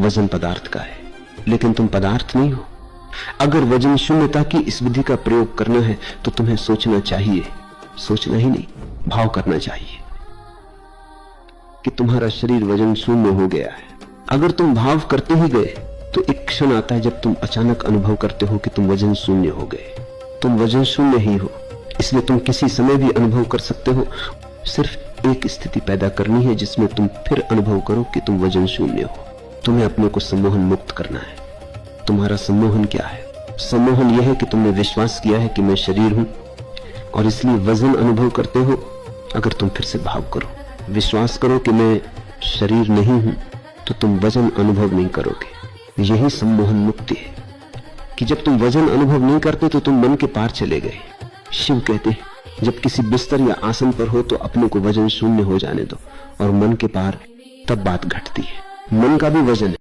वजन पदार्थ का है, लेकिन तुम पदार्थ नहीं हो। अगर वजन शून्यता की इस विधि का प्रयोग करना है तो तुम्हें सोचना चाहिए, सोचना ही नहीं, भाव करना चाहिए कि तुम्हारा शरीर वजन शून्य हो गया है। अगर तुम भाव करते ही गए तो एक क्षण आता है जब तुम अचानक अनुभव करते हो कि तुम वजन शून्य हो गए। तुम वजन शून्य ही हो, इसलिए तुम किसी समय भी अनुभव कर सकते हो। सिर्फ एक स्थिति पैदा करनी है जिसमें तुम फिर अनुभव करो कि तुम वजन शून्य हो। तुम्हें अपने को सम्मोहन मुक्त करना है। तुम्हारा सम्मोहन क्या है? सम्मोहन यह है कि तुमने विश्वास किया है कि मैं शरीर हूं और इसलिए वजन अनुभव करते हो। अगर तुम फिर से भाव करो, विश्वास करो कि मैं शरीर नहीं हूं, तो तुम वजन अनुभव नहीं करोगे। यही सम्मोहन मुक्ति है कि जब तुम वजन अनुभव नहीं करते तो तुम मन के पार चले गए। शिव कहते हैं जब किसी बिस्तर या आसन पर हो तो अपने को वजन शून्य हो जाने दो, और मन के पार तब बात घटती है। मन का भी वजन है,